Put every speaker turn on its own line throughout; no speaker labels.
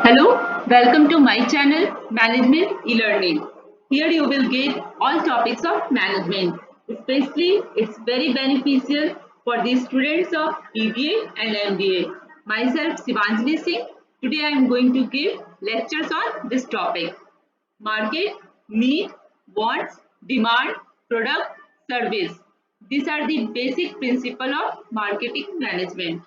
Hello, welcome to my channel Management e-learning. Here you will get all topics of management. Especially it's very beneficial for the students of BBA and MBA. Myself Sivanjali Singh. Today I am going to give lectures on this topic. Market, need, wants, demand, product, service. These are the basic principle of marketing management.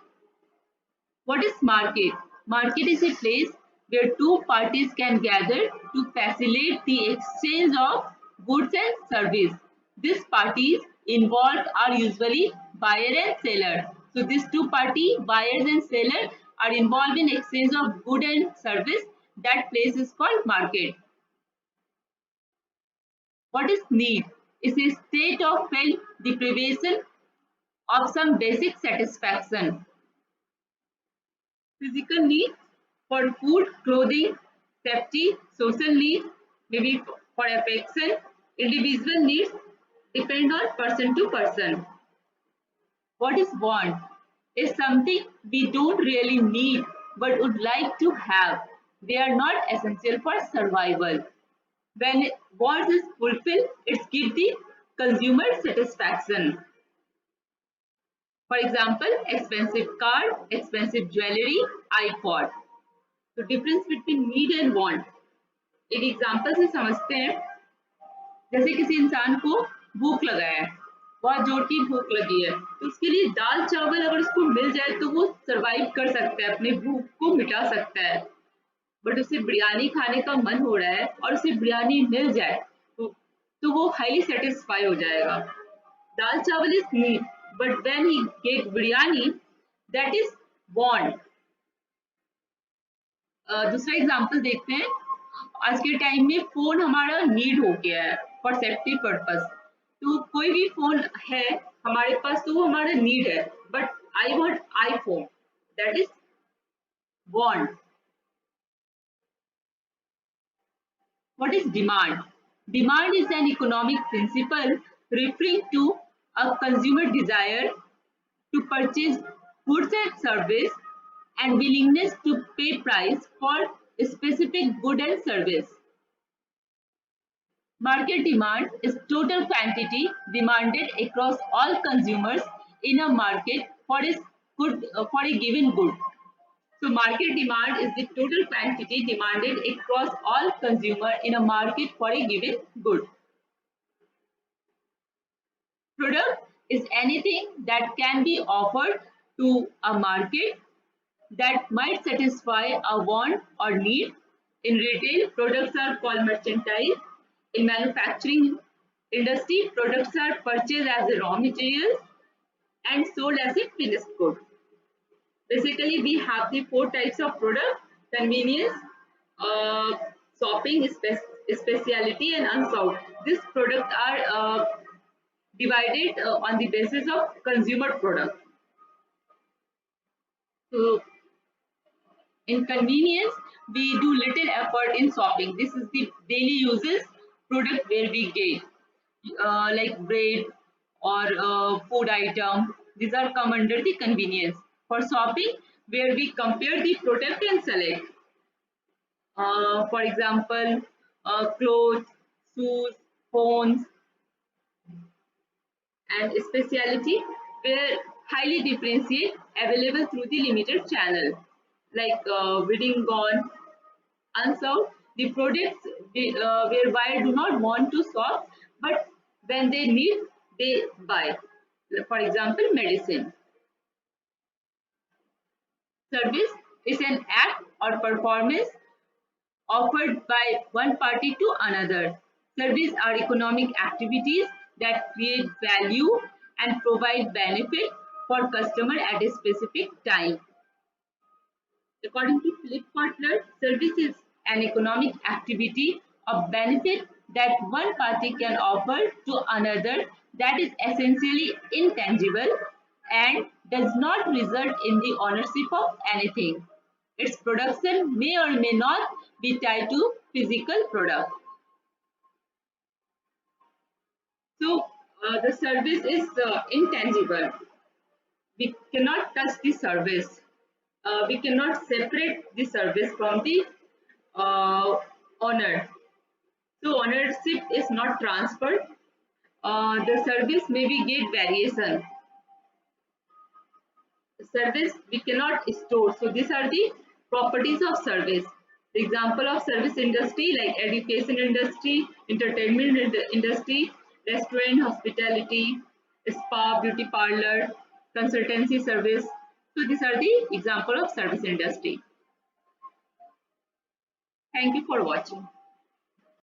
What is market? Market is a place where two parties can gather to facilitate the exchange of goods and service. These parties involved are usually buyer and seller. So these two parties, buyers and seller, are involved in exchange of good and service. That place is called market. What is need? It's a state of felt deprivation of some basic satisfaction. Physical needs for food, clothing, safety, social needs, maybe for affection. Individual needs depend on person to person. What is want? Is something we don't really need but would like to have. They are not essential for survival. When wants is fulfilled, it gives the consumer satisfaction. For example, expensive car, expensive jewelry, iPod. तो difference between need and want एक example से समझते हैं। जैसे किसी इंसान को भूख लगा है, बहुत जोर की भूख लगी है, तो उसके लिए दाल चावल अगर उसको मिल जाए तो वो सरवाइव कर सकता है, अपनी भूख को मिटा सकता है। बट उसे बिरयानी खाने का मन हो रहा है और उसे बिरयानी मिल जाए तो वो हाईली सेटिस्फाई हो जाएगा। Dal chawal is need but when he get biryani that is want. दूसरा एग्जांपल देखते हैं। आज के टाइम में फोन हमारा नीड हो गया है फॉर सेफ्टी पर्पस। तो कोई भी फोन है हमारे पास तो वो हमारा नीड है, but I want iPhone, that is want. What is demand? Demand is an economic principle referring to a consumer desire to purchase goods and service and willingness to pay price for a specific good and service. Market demand is total quantity demanded across all consumers in a market for for a given good. So market demand is the total quantity demanded across all consumers in a market for a given good. Product is anything that can be offered to a market that might satisfy a want or need. In retail, products are called merchandise. In manufacturing industry, products are purchased as a raw materials and sold as a finished good. Basically, we have the four types of product: convenience, uh, shopping, specialty, and unsolved. These products are divided on the basis of consumer product. So in convenience, we do little effort in shopping. This is the daily uses product where we get like bread or food item. These are come under the convenience. For shopping, where we compare the product and select. For example, clothes, shoes, phones, and specialty where highly differentiate available through the limited channel like bidding gone unsolved the products where buyer do not want to solve but when they need they buy, for example medicine. Service is an act or performance offered by one party to another. Service are economic activities that create value and provide benefit for customer at a specific time. According to Philip Kotler, service is an economic activity of benefit that one party can offer to another that is essentially intangible and does not result in the ownership of anything. Its production may or may not be tied to physical product. So the service is intangible. We cannot touch the service. we cannot separate the service from the owner. So ownership is not transferred. The service maybe get variation. Service we cannot store. So these are the properties of service. The example of service industry like education industry, entertainment industry, restaurant, hospitality, spa, beauty parlor, consultancy service. So these are the example of service industry. Thank you for watching.